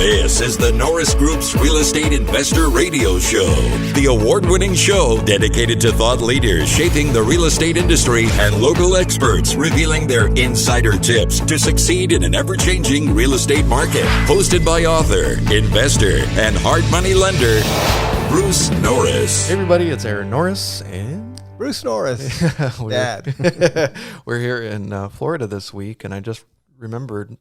This is the Norris Group's Real Estate Investor Radio Show, the award-winning show dedicated to thought leaders shaping the real estate industry and local experts revealing their insider tips to succeed in an ever-changing real estate market. Hosted by author, investor, and hard money lender, Bruce Norris. Hey everybody, it's Aaron Norris and Bruce Norris. Dad. We're here in Florida this week, and I just remembered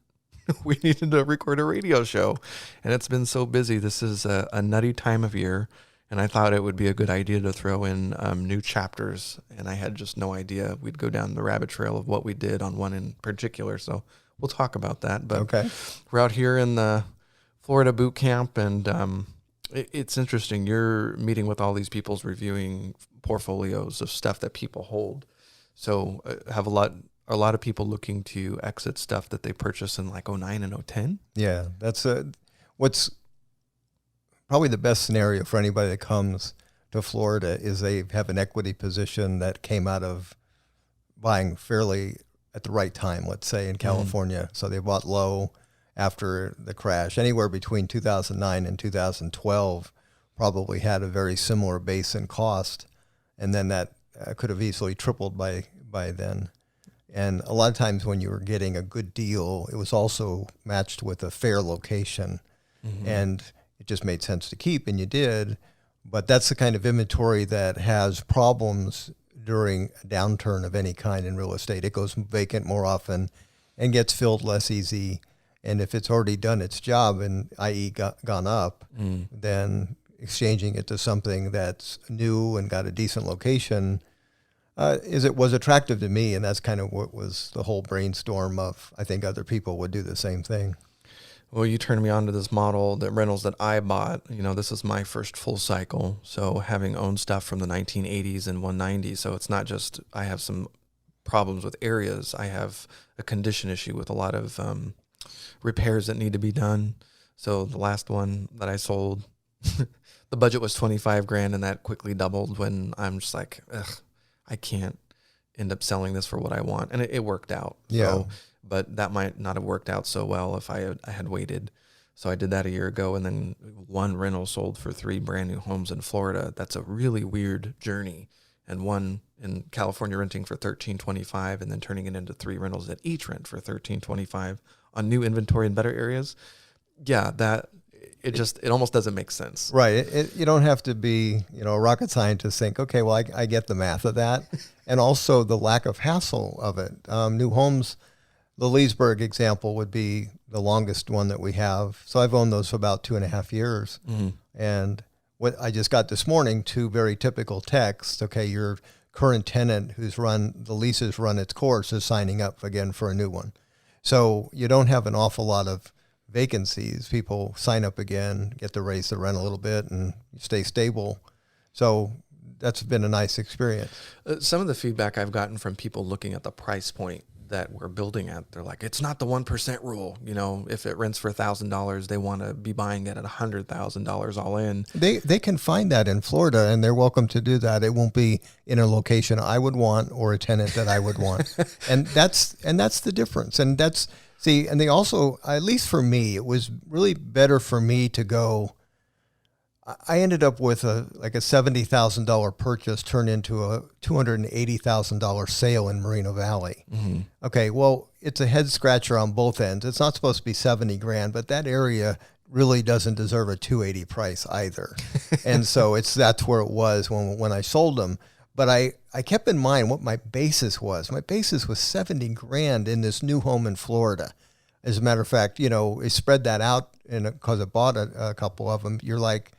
we needed to record a radio show, and it's been so busy. This is a nutty time of year, and I thought it would be a good idea to throw in new chapters, and I had just no idea we'd go down the rabbit trail of what we did on one in particular, so we'll talk about that. But okay. We're out here in the Florida boot camp, and it's interesting. You're meeting with all these people reviewing portfolios of stuff that people hold, so have a lot of people looking to exit stuff that they purchased in like 09 and 010. Yeah, that's what's probably the best scenario for anybody that comes to Florida is they have an equity position that came out of buying fairly at the right time, let's say in California. So they bought low after the crash. Anywhere between 2009 and 2012 probably had a very similar base and cost, and then that could have easily tripled by then. And a lot of times when you were getting a good deal, it was also matched with a fair location. And it just made sense to keep, and you did. But that's the kind of inventory that has problems during a downturn of any kind in real estate. It goes vacant more often and gets filled less easy. And if it's already done its job and i.e. gone up, then exchanging it to something that's new and got a decent location was attractive to me, and that's kind of what was the whole brainstorm of. I think other people would do the same thing. Well, you turned me on to this model, the rentals that I bought. You know, this is my first full cycle, so having owned stuff from the 1980s and 190s, so it's not just I have some problems with areas. I have a condition issue with a lot of repairs that need to be done. So the last one that I sold, the budget was $25,000, and that quickly doubled when I'm just like, ugh. I can't end up selling this for what I want. And it worked out. Yeah. So, but that might not have worked out so well if I had waited. So I did that a year ago, and then one rental sold for 3 brand new homes in Florida. That's a really weird journey. And one in California renting for $1,325 and then turning it into 3 rentals that each rent for $1,325 on new inventory in better areas. Yeah, it almost doesn't make sense. Right. You don't have to be, a rocket scientist think, okay, well, I get the math of that. And also the lack of hassle of it. New homes, the Leesburg example would be the longest one that we have. So I've owned those for about 2.5 years. And what I just got this morning, 2 very typical texts. Okay, your current tenant who's the lease has run its course is signing up again for a new one. So you don't have an awful lot of vacancies. People sign up again, get to raise the rent a little bit, and stay stable. So that's been a nice experience. Some of the feedback I've gotten from people looking at the price point that we're building at, they're like, it's not the 1% rule. If it rents for $1,000, they want to be buying it at $100,000 all in. They can find that in Florida, and they're welcome to do that. It won't be in a location I would want or a tenant that I would want. and that's the difference. And and they also, at least for me, it was really better for me to go. I ended up with a $70,000 purchase turned into a $280,000 sale in Moreno Valley. Okay, well, it's a head scratcher on both ends. It's not supposed to be $70,000, but that area really doesn't deserve a $280,000 price either. And so that's where it was when I sold them. But I kept in mind what my basis was. My basis was $70,000 in this new home in Florida. As a matter of fact, I spread that out because I bought a couple of them. You're like,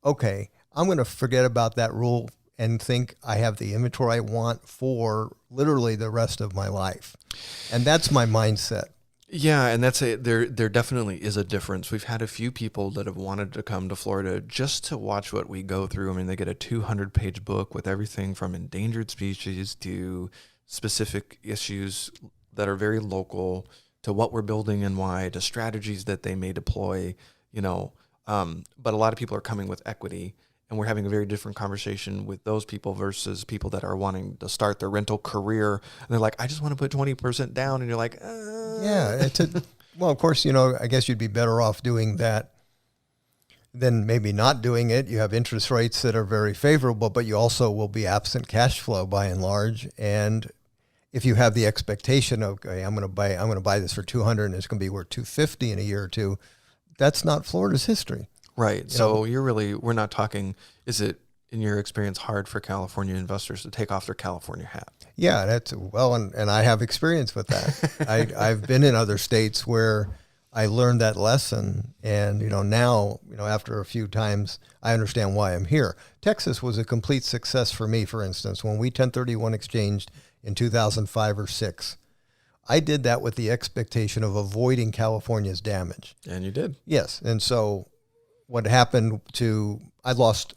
okay, I'm going to forget about that rule and think I have the inventory I want for literally the rest of my life. And that's my mindset. Yeah, and there definitely is a difference. We've had a few people that have wanted to come to Florida just to watch what we go through. I mean, they get a 200-page book with everything from endangered species to specific issues that are very local to what we're building and why, to strategies that they may deploy, but a lot of people are coming with equity. And we're having a very different conversation with those people versus people that are wanting to start their rental career. And they're like, I just want to put 20% down. And you're like, Yeah, Well, of course, I guess you'd be better off doing that than maybe not doing it. You have interest rates that are very favorable, but you also will be absent cash flow by and large. And if you have the expectation of, okay, I'm going to buy this for 200 and it's going to be worth 250 in a year or two, that's not Florida's history. Right. So we're not talking, is it, in your experience, hard for California investors to take off their California hat? Yeah, and I have experience with that. I've been in other states where I learned that lesson, and now after a few times, I understand why I'm here. Texas was a complete success for me. For instance, when we 1031 exchanged in 2005 or 6, I did that with the expectation of avoiding California's damage. And you did. Yes, and so what happened I lost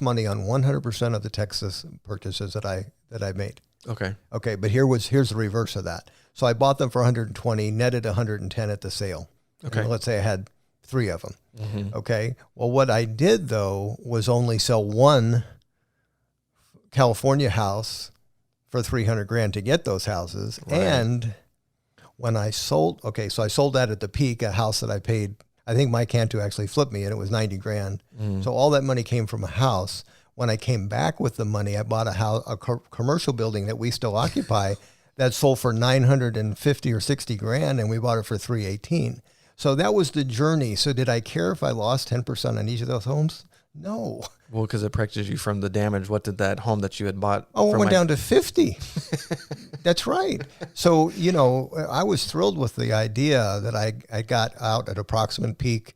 money on 100% of the Texas purchases that I made. Okay, but here's the reverse of that. So I bought them for 120, netted 110 at the sale. Okay. And let's say I had 3 of them. Mm-hmm. Okay. Well, what I did though was only sell one California house for $300,000 to get those houses. Right. And when I sold, so I sold that at the peak, a house that I paid, I think Mike Cantu actually flipped me, and it was $90,000. Mm. So all that money came from a house. When I came back with the money, I bought a commercial building that we still occupy that sold for $950 or $60,000, and we bought it for $318. So that was the journey. So did I care if I lost 10% on each of those homes? No. Well, because it protected you from the damage. What did that home that you had bought? Oh, it went down to 50. That's right. So, I was thrilled with the idea that I got out at approximate peak,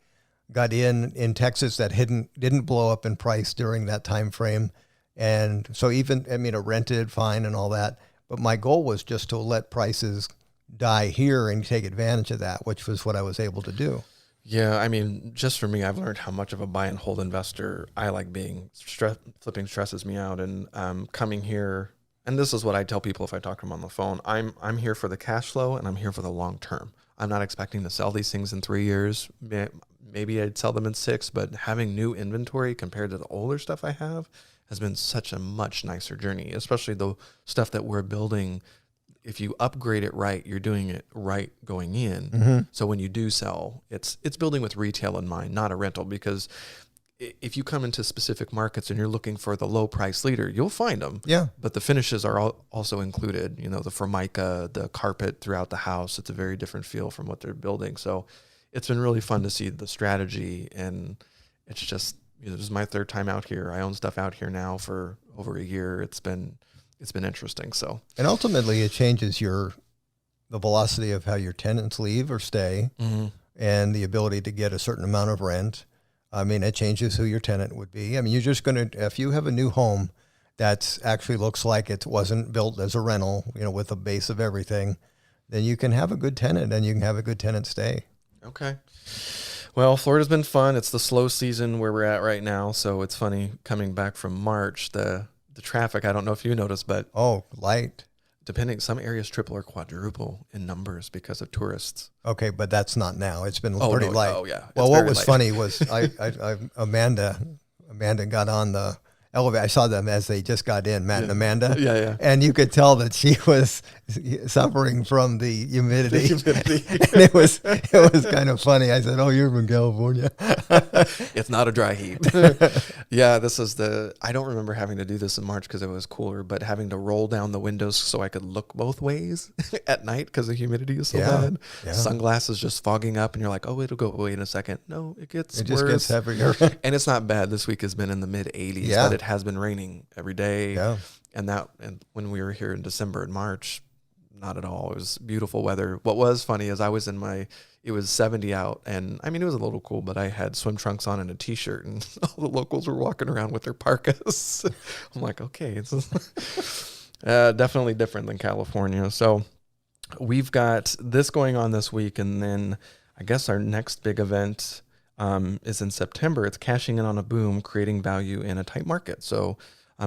got in Texas that didn't blow up in price during that time frame. And so it rented fine and all that. But my goal was just to let prices die here and take advantage of that, which was what I was able to do. Yeah, just for me, I've learned how much of a buy and hold investor I like being. Flipping stresses me out, and coming here, and this is what I tell people if I talk to them on the phone. I'm here for the cash flow, and I'm here for the long term. I'm not expecting to sell these things in 3 years. Maybe I'd sell them in 6, but having new inventory compared to the older stuff I have has been such a much nicer journey, especially the stuff that we're building. If you upgrade it right, you're doing it right going in. Mm-hmm. So when you do sell, it's building with retail in mind, not a rental. Because if you come into specific markets and you're looking for the low price leader, you'll find them. Yeah. But the finishes are also included. The Formica, the carpet throughout the house. It's a very different feel from what they're building. So it's been really fun to see the strategy, and it's just this is my 3rd time out here. I own stuff out here now for over a year. It's been interesting. So, and ultimately it changes the velocity of how your tenants leave or stay, mm-hmm. and the ability to get a certain amount of rent. It changes who your tenant would be. You're just if you have a new home that actually looks like it wasn't built as a rental, with a base of everything, then you can have a good tenant and you can have a good tenant stay. Okay. Well, Florida's been fun. It's the slow season where we're at right now. So it's funny coming back from March, the traffic, I don't know if you noticed, but light. Depending, some areas triple or quadruple in numbers because of tourists. Okay, but that's not now. It's been pretty light. Oh yeah. Well, what was funny was Amanda got on the elevator. I saw them as they just got in, Matt and Amanda. Yeah. And you could tell that she was suffering from the humidity. And it was kind of funny. I said, "Oh, you're from California." It's not a dry heat. Yeah, I don't remember having to do this in March because it was cooler, but having to roll down the windows so I could look both ways at night because the humidity is so bad. Yeah. Sunglasses just fogging up, and you're like, "Oh, it'll go away in a second." No, it just gets heavier. And it's not bad. This week has been in the mid 80s, but it has been raining every day. Yeah. And when we were here in December and March, not at all. It was beautiful weather. What was funny is it was 70 out, and it was a little cool, but I had swim trunks on and a t-shirt, and all the locals were walking around with their parkas. I'm like, okay, it's definitely different than California. So we've got this going on this week, and then I guess our next big event is in September. It's cashing in on a boom, creating value in a tight market. So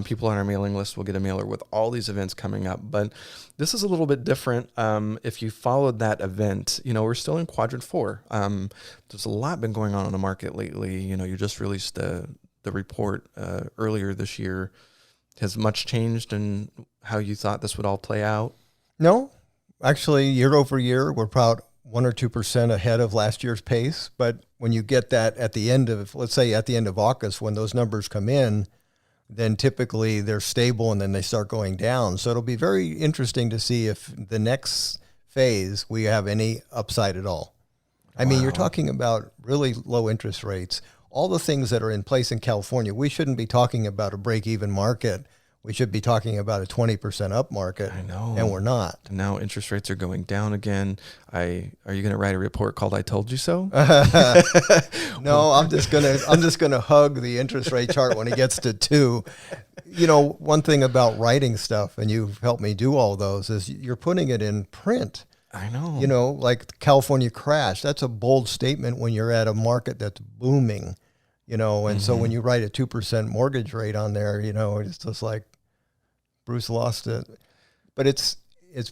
people on our mailing list will get a mailer with all these events coming up. But this is a little bit different. If you followed that event, we're still in Quadrant 4. There's a lot been going on in the market lately. You just released the report earlier this year. Has much changed in how you thought this would all play out? No. Actually, year over year, we're 1 or 2% ahead of last year's pace. But when you get that at the end of, let's say at the end of August, when those numbers come in, then typically they're stable and then they start going down. So it'll be very interesting to see if the next phase we have any upside at all. I mean, you're talking about really low interest rates, all the things that are in place in California. We shouldn't be talking about a break-even market. We should be talking about a 20% up market. I know. And we're not. Now interest rates are going down again. Are you going to write a report called "I Told You So"? No, I'm just gonna hug the interest rate chart when it gets to 2. You know, one thing about writing stuff, and you've helped me do all those, is you're putting it in print. I know. You know, like California crash. That's a bold statement when you're at a market that's booming. You know, and so when you write a 2% mortgage rate on there, you know, it's just like Bruce lost it. But it's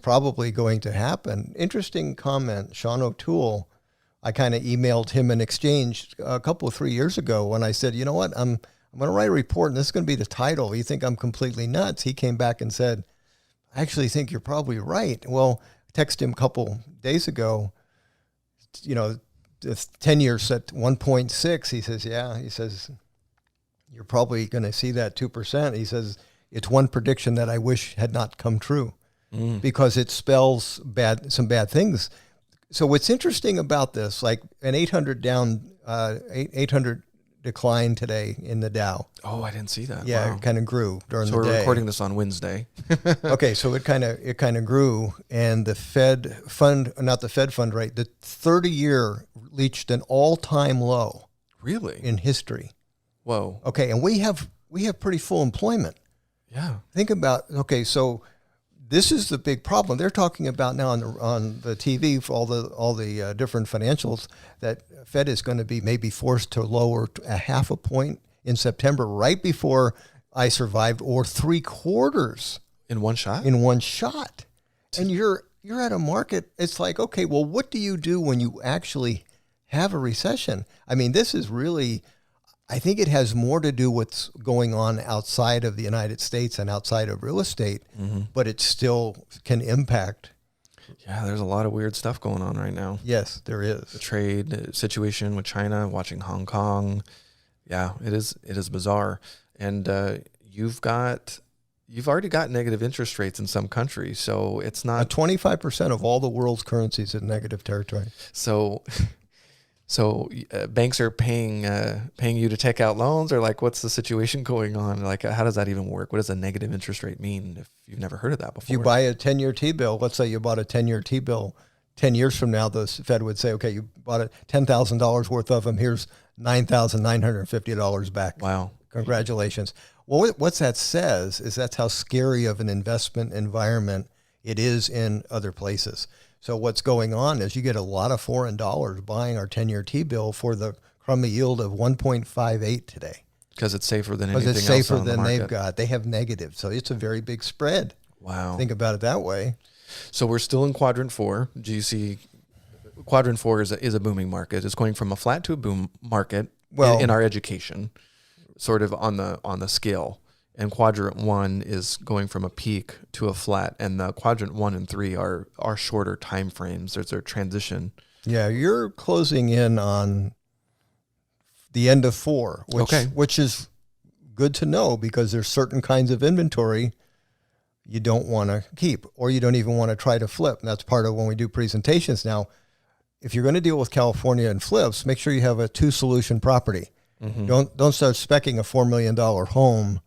probably going to happen. Interesting comment, Sean OToole. I kind of emailed him an exchange a couple of 3 years ago when I said, you know what, I'm going to write a report and this is going to be the title. You think I'm completely nuts? He came back and said, I actually think you're probably right. Well, I texted him a couple days ago, you know, the 10-year set 1.6. He says, yeah. He says, you're probably going to see that 2%. He says, it's one prediction that I wish had not come true because it spells some bad things. So what's interesting about this, like an 800 down, 800 decline today in the Dow. Oh, I didn't see that. Yeah, wow. It kind of grew during the day. So we're recording this on Wednesday. Okay, so it kind of grew, and the Fed fund, not the Fed fund rate, the 30-year reached an all-time low. Really? In history. Whoa. Okay, and we have pretty full employment. Yeah. Think about, okay, so this is the big problem. They're talking about now on the TV for all the different financials that Fed is going to be maybe forced to lower a 0.5 point in September, right before I survived, or 3/4 in one shot. In one shot, and you're at a market. It's like, okay, well, what do you do when you actually have a recession? I mean, this is really. I think it has more to do with what's going on outside of the United States and outside of real estate, but it still can impact. Yeah, there's a lot of weird stuff going on right now. Yes, there is. The trade situation with China, watching Hong Kong. Yeah, it is bizarre. And you've already got negative interest rates in some countries, so it's not 25% of all the world's currencies in negative territory. So banks are paying you to take out loans, or like, what's the situation going on? Like, how does that even work? What does a negative interest rate mean if you've never heard of that before? If you buy a 10-year T-bill, let's say you bought a 10-year T-bill, 10 years from now, the Fed would say, okay, you bought $10,000 worth of them. Here's $9,950 back. Wow. Congratulations. Well, what that says is that's how scary of an investment environment it is in other places. So what's going on is you get a lot of foreign dollars buying our 10-year T-bill for the crummy yield of 1.58 today. Because it's safer than anything else. Because it's safer on the than market. they've got. They have negative. So it's a very big spread. Wow. Think about it that way. So we're still in Quadrant 4. Do you see Quadrant 4 is a booming market. It's going from a flat to a boom market in our education, sort of on the scale. And Quadrant 1 is going from a peak to a flat, and the Quadrant 1 and 3 are shorter time frames. There's a transition. Yeah, you're closing in on the end of 4, which is good to know because there's certain kinds of inventory you don't want to keep, or you don't even want to try to flip. And that's part of when we do presentations. Now, if you're going to deal with California and flips, make sure you have a 2-solution property. Mm-hmm. Don't start speccing a $4 million home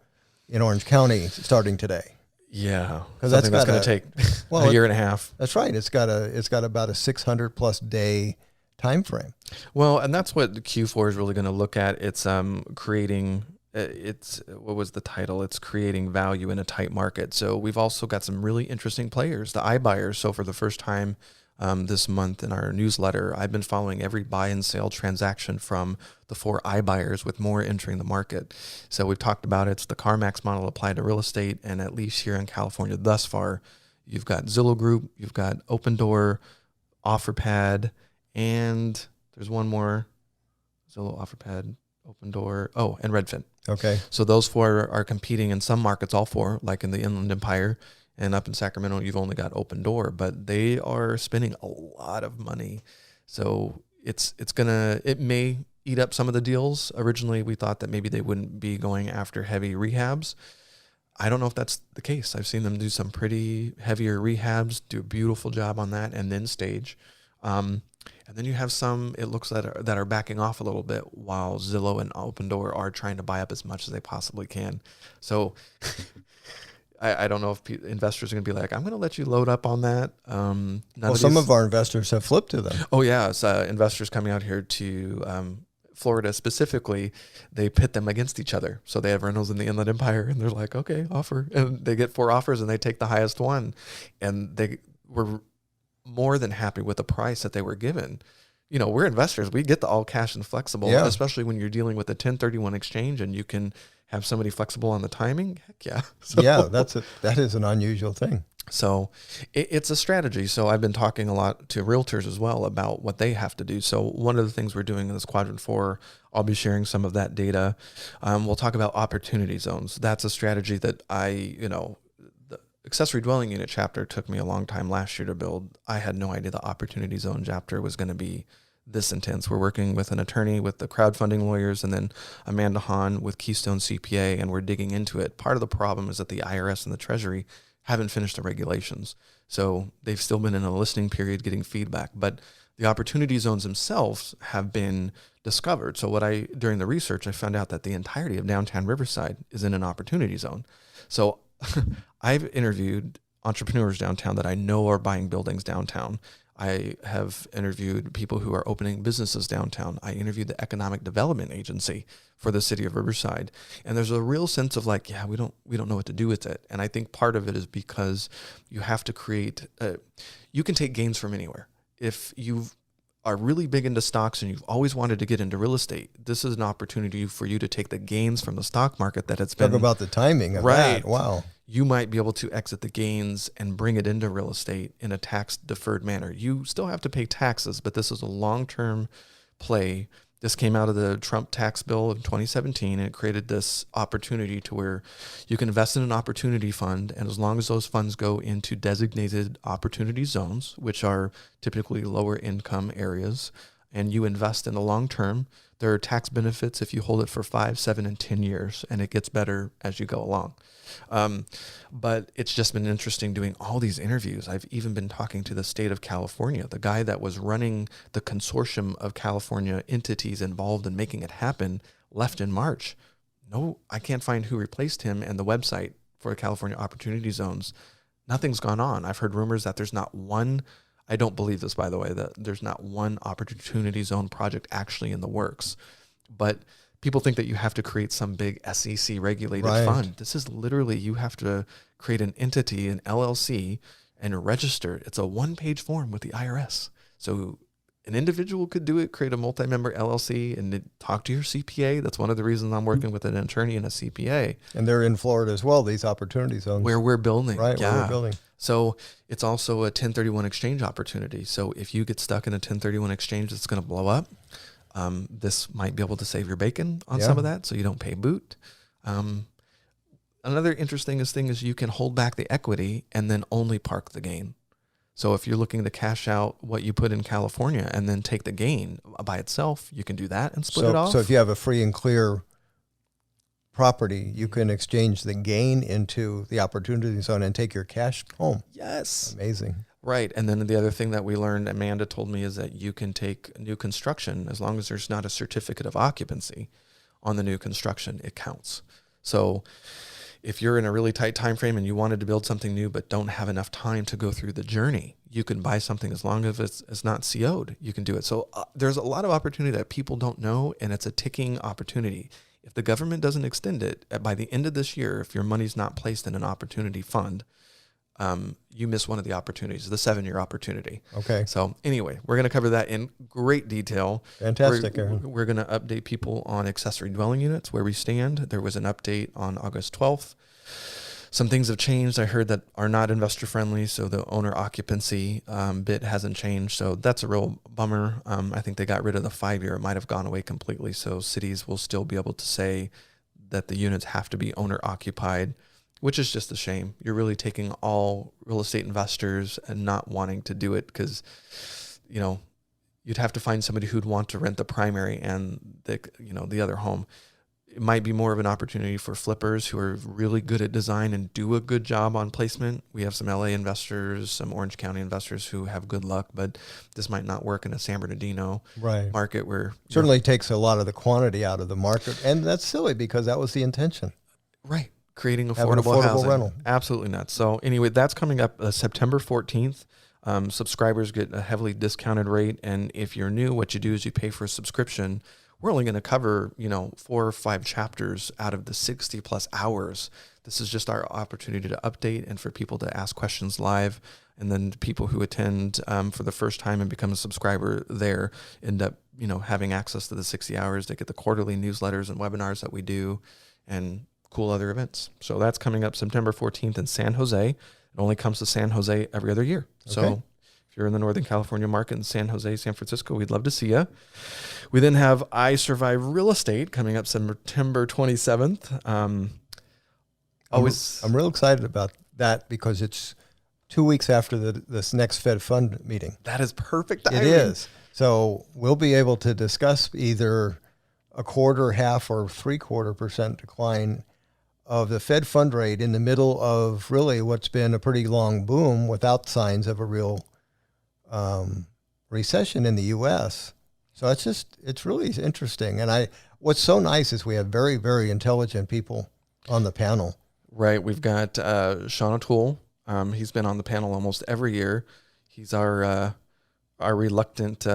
in Orange County starting today. Yeah, because that's going to take a year and a half. That's right. It's got about a 600+ day time frame. Well, and that's what the Q4 is really going to look at. It's creating. What was the title? It's creating value in a tight market. So we've also got some really interesting players, the iBuyers. So for the first time this month in our newsletter, I've been following every buy and sale transaction from the 4 iBuyers, with more entering the market. So we've talked about it's the CarMax model applied to real estate, and at least here in California thus far, you've got Zillow Group, you've got Opendoor, OfferPad, and there's one more: Zillow, OfferPad, Opendoor, and Redfin. Okay. So those 4 are competing in some markets, all 4, like in the Inland Empire. And up in Sacramento, you've only got Open Door, but they are spending a lot of money. So it may eat up some of the deals. Originally, we thought that maybe they wouldn't be going after heavy rehabs. I don't know if that's the case. I've seen them do some pretty heavier rehabs, do a beautiful job on that, and then stage. And then you have some, it looks that are backing off a little bit, while Zillow and Open Door are trying to buy up as much as they possibly can. So I don't know if investors are going to be like, I'm going to let you load up on that. Some of our investors have flipped to them. Oh, yeah. It's, investors coming out here to Florida specifically, they pit them against each other. So they have rentals in the Inland Empire, and they're like, okay, offer. And they get 4 offers, and they take the highest one. And they were more than happy with the price that they were given. You know, we're investors. We get the all cash and flexible, especially when you're dealing with a 1031 exchange and you can have somebody flexible on the timing. Heck yeah. So, that is an unusual thing. So it's a strategy. So I've been talking a lot to realtors as well about what they have to do. So one of the things we're doing in this Quadrant 4, I'll be sharing some of that data. We'll talk about opportunity zones. That's a strategy that the accessory dwelling unit chapter took me a long time last year to build. I had no idea the opportunity zone chapter was going to be this intense. We're working with an attorney with the crowdfunding lawyers, and then Amanda Hahn with Keystone CPA, and we're digging into it. Part of the problem is that the IRS and the Treasury haven't finished the regulations. So they've still been in a listening period getting feedback, but the opportunity zones themselves have been discovered. So during the research, I found out that the entirety of downtown Riverside is in an opportunity zone. So I've interviewed entrepreneurs downtown that I know are buying buildings downtown. I have interviewed people who are opening businesses downtown. I interviewed the Economic Development Agency for the city of Riverside. And there's a real sense of like, we don't know what to do with it. And I think part of it is because you have to create, you can take gains from anywhere. If you are really big into stocks and you've always wanted to get into real estate, this is an opportunity for you to take the gains from the stock market that it's been. Talk about the timing of that. Wow. You might be able to exit the gains and bring it into real estate in a tax-deferred manner. You still have to pay taxes, but this is a long-term play. This came out of the Trump tax bill in 2017, and it created this opportunity to where you can invest in an opportunity fund, and as long as those funds go into designated opportunity zones, which are typically lower income areas, and you invest in the long term, there are tax benefits if you hold it for 5, 7, and 10 years, and it gets better as you go along. But it's just been interesting doing all these interviews. I've even been talking to the state of California, the guy that was running the consortium of California entities involved in making it happen left in March. No, I can't find who replaced him, and the website for the California Opportunity Zones, nothing's gone on. I've heard rumors that there's not one, I don't believe this, by the way, that there's not one opportunity zone project actually in the works. But people think that you have to create some big SEC regulated fund. This is literally, you have to create an entity, an LLC, and register. It's a 1-page form with the IRS. So an individual could do it, create a multi-member LLC, and talk to your CPA. That's one of the reasons I'm working with an attorney and a CPA. And they're in Florida as well, these opportunity zones. Where we're building. Right, where we're building. So it's also a 1031 exchange opportunity. So if you get stuck in a 1031 exchange that's going to blow up, this might be able to save your bacon on some of that, so you don't pay boot. Another interesting thing is you can hold back the equity and then only park the gain. So if you're looking to cash out what you put in California and then take the gain by itself, you can do that and split it off. So if you have a free and clear property, you can exchange the gain into the opportunity zone and take your cash home. Yes. Amazing. Right. And then the other thing that we learned, Amanda told me, is that you can take new construction as long as there's not a certificate of occupancy on the new construction, it counts. So if you're in a really tight time frame and you wanted to build something new but don't have enough time to go through the journey, you can buy something as long as it's not CO'd. You can do it. So there's a lot of opportunity that people don't know, and it's a ticking opportunity. If the government doesn't extend it, by the end of this year, if your money's not placed in an opportunity fund, you miss one of the opportunities, the 7-year opportunity. Okay. So anyway, we're going to cover that in great detail. Fantastic, Aaron. We're going to update people on accessory dwelling units, where we stand. There was an update on August 12th. Some things have changed. I heard that are not investor friendly. So the owner occupancy bit hasn't changed. So that's a real bummer. I think they got rid of the 5-year. It might have gone away completely. So cities will still be able to say that the units have to be owner occupied. which is just a shame. You're really taking all real estate investors and not wanting to do it because, you know, you'd have to find somebody who'd want to rent the primary and the other home. It might be more of an opportunity for flippers who are really good at design and do a good job on placement. We have some LA investors, some Orange County investors who have good luck, but this might not work in a San Bernardino market where certainly takes a lot of the quantity out of the market. And that's silly because that was the intention. Right. Creating affordable housing. Rental. Absolutely nuts. So anyway, that's coming up September 14th. Subscribers get a heavily discounted rate. And if you're new, what you do is you pay for a subscription. We're only going to cover, 4 or 5 chapters out of the 60 plus hours. This is just our opportunity to update and for people to ask questions live. And then people who attend for the first time and become a subscriber there end up, having access to the 60 hours. They get the quarterly newsletters and webinars that we do and cool other events. So that's coming up September 14th in San Jose. It only comes to San Jose every other year. Okay. So if you're in the Northern California market in San Jose, San Francisco, we'd love to see you. We then have I Survive Real Estate coming up September 27th. I'm real excited about that because it's 2 weeks after this next Fed Fund meeting. That is perfect timing. It is. So we'll be able to discuss either a quarter, half, or 0.75% decline of the Fed fund rate in the middle of really what's been a pretty long boom without signs of a real recession in the U.S. So it's really interesting. And what's so nice is we have very, very intelligent people on the panel. Right. We've got Sean OToole. He's been on the panel almost every year. He's our reluctant.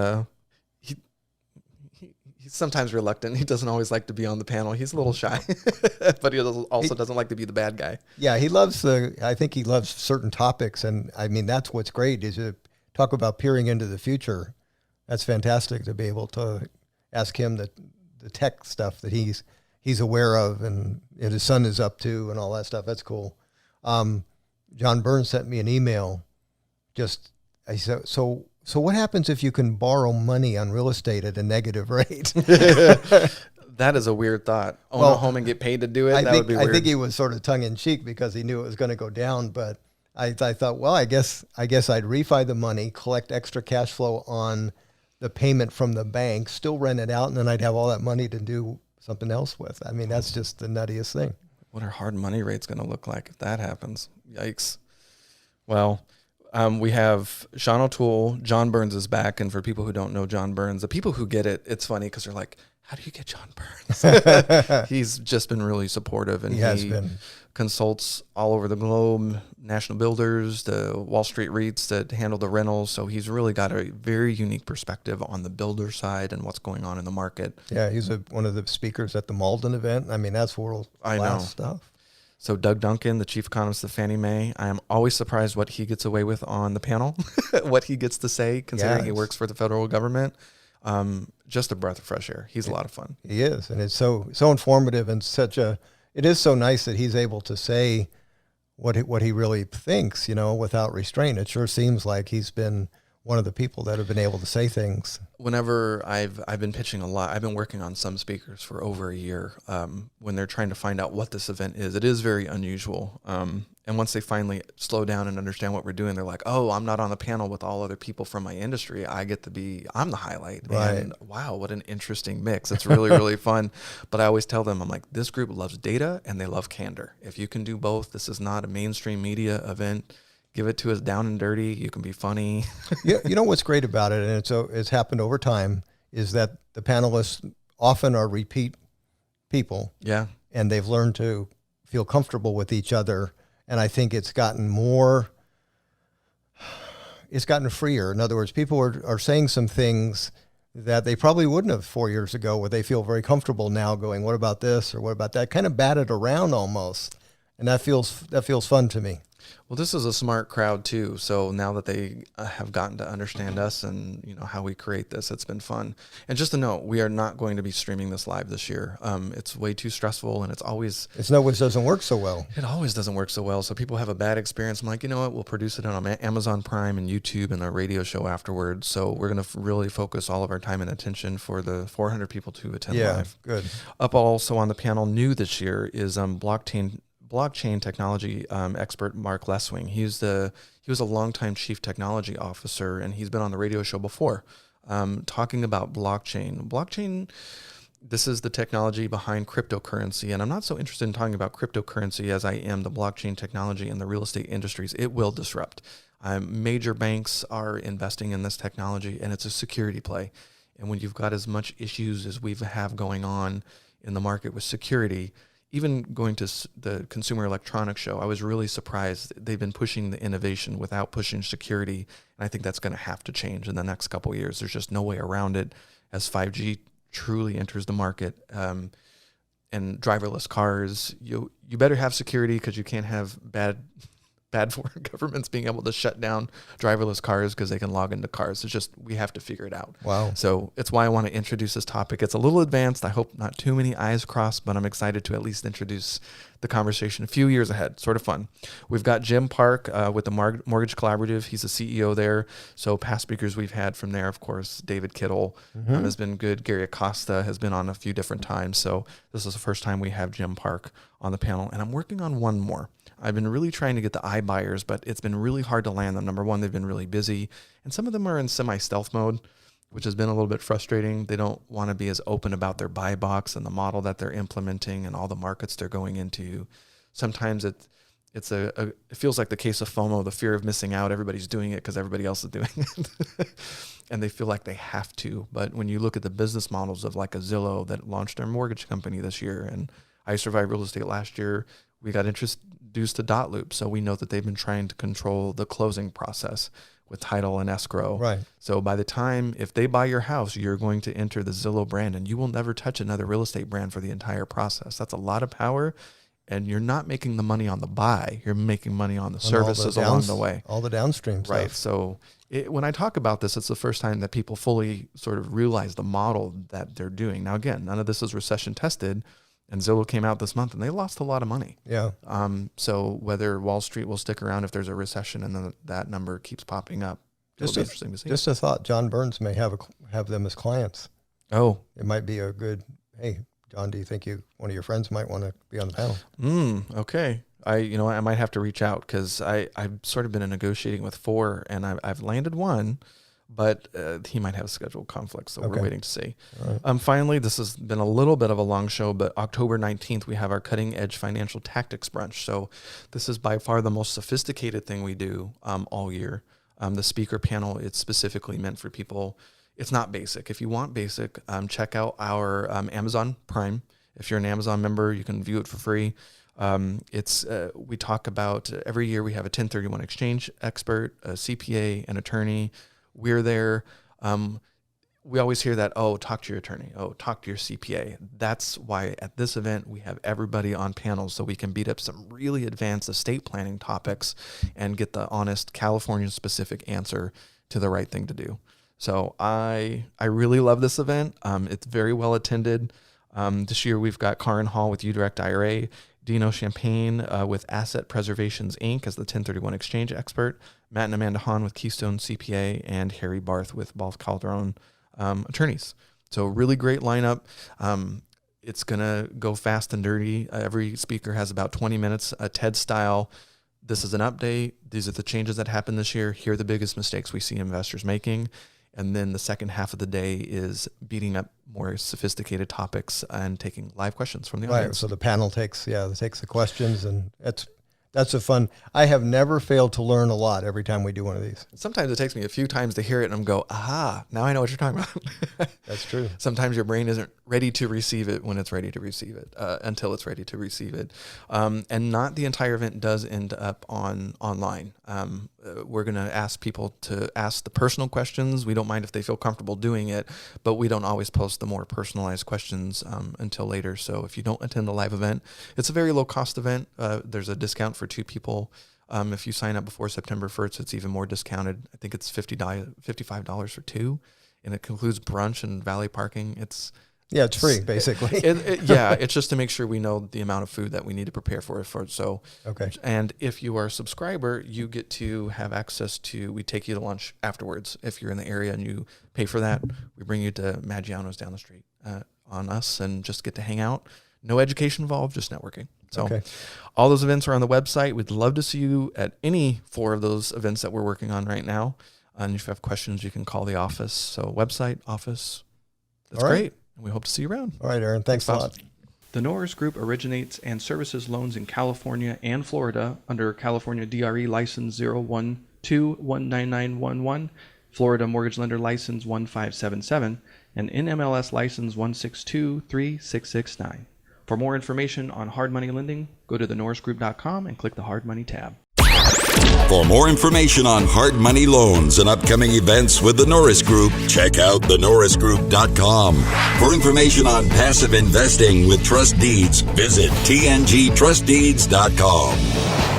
He's sometimes reluctant. He doesn't always like to be on the panel. He's a little shy, but he also doesn't like to be the bad guy. Yeah, I think he loves certain topics. And I mean, that's what's great is to talk about peering into the future. That's fantastic to be able to ask him the tech stuff that he's aware of and his son is up to and all that stuff. That's cool. John Burns sent me an email. I said, so what happens if you can borrow money on real estate at a negative rate? That is a weird thought. Own a home and get paid to do it? That would be weird. I think he was sort of tongue-in-cheek because he knew it was going to go down. But I thought, well, I guess I'd refi the money, collect extra cash flow on the payment from the bank, still rent it out, and then I'd have all that money to do something else with. I mean, that's just the nuttiest thing. What are hard money rates going to look like if that happens? Yikes. Well, we have Sean OToole. John Burns is back. And for people who don't know John Burns, the people who get it, it's funny because they're like, how do you get John Burns? He's just been really supportive. And he consults all over the globe, national builders, the Wall Street REITs that handle the rentals. So he's really got a very unique perspective on the builder side and what's going on in the market. Yeah, he's one of the speakers at the Malden event. I mean, that's world-class stuff. So Doug Duncan, the chief economist of Fannie Mae, I am always surprised what he gets away with on the panel, what he gets to say, considering he works for the federal government. Just a breath of fresh air. He's a lot of fun. He is, and it's so informative and it is so nice that he's able to say what he really thinks, without restraint. It sure seems like he's been one of the people that have been able to say things. Whenever I've been pitching a lot, I've been working on some speakers for over a year. When they're trying to find out what this event is, it is very unusual. And once they finally slow down and understand what we're doing, they're like, oh, I'm not on the panel with all other people from my industry. I'm the highlight. Right. And wow, what an interesting mix. It's really, really fun. But I always tell them, I'm like, this group loves data and they love candor. If you can do both, this is not a mainstream media event. Give it to us down and dirty. You can be funny. Yeah, what's great about it, and it's happened over time, is that the panelists often are repeat people. Yeah. And they've learned to feel comfortable with each other. And I think it's gotten freer. In other words, people are saying some things that they probably wouldn't have 4 years ago, where they feel very comfortable now going, what about this or what about that? Kind of batted around almost. And that feels fun to me. Well, this is a smart crowd too. So now that they have gotten to understand us and how we create this, it's been fun. And just to note, we are not going to be streaming this live this year. It's way too stressful, and it always doesn't work so well. It always doesn't work so well. So people have a bad experience. I'm like, you know what? We'll produce it on Amazon Prime and YouTube and a radio show afterwards. So we're going to really focus all of our time and attention for the 400 people to attend live. Good. Up also on the panel new this year is blockchain blockchain technology expert Mark Leswing. He was a longtime chief technology officer, and he's been on the radio show before, talking about blockchain. Blockchain, this is the technology behind cryptocurrency, and I'm not so interested in talking about cryptocurrency as I am the blockchain technology in the real estate industries. It will disrupt. Major banks are investing in this technology, and it's a security play. And when you've got as much issues as we have going on in the market with security, even going to the Consumer Electronics Show, I was really surprised. They've been pushing the innovation without pushing security, and I think that's going to have to change in the next couple of years. There's just no way around it as 5G truly enters the market. And driverless cars, you better have security, because you can't have bad for governments being able to shut down driverless cars because they can log into cars. It's just, we have to figure it out. Wow. So it's why I want to introduce this topic. It's a little advanced. I hope not too many I's crossed, but I'm excited to at least introduce the conversation a few years ahead. Sort of fun. We've got Jim Park with the Mortgage Collaborative. He's the CEO there. So past speakers we've had from there, of course, David Kittle has been good. Gary Acosta has been on a few different times. So this is the first time we have Jim Park on the panel, and I'm working on one more. I've been really trying to get the iBuyers, but it's been really hard to land them. Number one, they've been really busy, and some of them are in semi-stealth mode, which has been a little bit frustrating. They don't want to be as open about their buy box and the model that they're implementing and all the markets they're going into. Sometimes it feels like the case of FOMO, the fear of missing out. Everybody's doing it because everybody else is doing it. And they feel like they have to. But when you look at the business models of like a Zillow that launched their mortgage company this year, and I Survived Real Estate last year, we got introduced to Dot Loop. So we know that they've been trying to control the closing process with title and escrow. Right. So by the time, if they buy your house, you're going to enter the Zillow brand, and you will never touch another real estate brand for the entire process. That's a lot of power. And you're not making the money on the buy. You're making money on the services along the way. All the downstream stuff. Right. So when I talk about this, it's the first time that people fully sort of realize the model that they're doing. Now, again, none of this is recession tested. And Zillow came out this month, and they lost a lot of money. Yeah. So whether Wall Street will stick around if there's a recession and then that number keeps popping up, it'll be interesting to see. Just a thought, John Burns may have them as clients. Oh. It might be a good, hey, John, do you think one of your friends might want to be on the panel? Okay. I might have to reach out, because I've sort of been negotiating with 4, and I've landed one, but he might have scheduled conflicts, so we're waiting to see. Right. Finally, this has been a little bit of a long show, but October 19th, we have our Cutting Edge Financial Tactics Brunch. So this is by far the most sophisticated thing we do all year. The speaker panel, it's specifically meant for people. It's not basic. If you want basic, check out our Amazon Prime. If you're an Amazon member, you can view it for free. We talk about, every year we have a 1031 exchange expert, a CPA, an attorney. We're there. We always hear that, talk to your attorney. Talk to your CPA. That's why at this event, we have everybody on panels, so we can beat up some really advanced estate planning topics and get the honest California-specific answer to the right thing to do. So I really love this event. It's very well attended. This year, we've got Karin Hall with UDirect IRA, Dino Champagne with Asset Preservations, Inc. as the 1031 exchange expert, Matt and Amanda Hahn with Keystone CPA, and Harry Barth with Balth Calderon attorneys. So really great lineup. It's going to go fast and dirty. Every speaker has about 20 minutes, a TED style. This is an update. These are the changes that happened this year. Here are the biggest mistakes we see investors making. And then the second half of the day is beating up more sophisticated topics and taking live questions from the audience. Right. So the panel takes the questions, and that's a fun. I have never failed to learn a lot every time we do one of these. Sometimes it takes me a few times to hear it and go, aha, now I know what you're talking about. That's true. Sometimes your brain isn't ready to receive it when it's ready to receive it, until it's ready to receive it. And not the entire event does end up online. We're going to ask people to ask the personal questions. We don't mind if they feel comfortable doing it, but we don't always post the more personalized questions until later. So if you don't attend the live event, it's a very low cost event. There's a discount for 2 people. If you sign up before September 1st, it's even more discounted. I think it's $55 for 2, and it includes brunch and valet parking. It's free, basically. It's just to make sure we know the amount of food that we need to prepare for it. Okay. And if you are a subscriber, you get to have access to, we take you to lunch afterwards. If you're in the area and you pay for that, we bring you to Maggiano's down the street on us and just get to hang out. No education involved, just networking. So Okay. all those events are on the website. We'd love to see you at any 4 of those events that we're working on right now. And if you have questions, you can call the office. So website, office. That's All right. great. And we hope to see you around. All right, Aaron. Thanks a lot. The Norris Group originates and services loans in California and Florida under California DRE License 012-19911, Florida Mortgage Lender License 1577, and NMLS License 1623669. For more information on hard money lending, go to thenorrisgroup.com and click the Hard Money tab. For more information on hard money loans and upcoming events with the Norris Group, check out thenorrisgroup.com. For information on passive investing with trust deeds, visit tngtrustdeeds.com.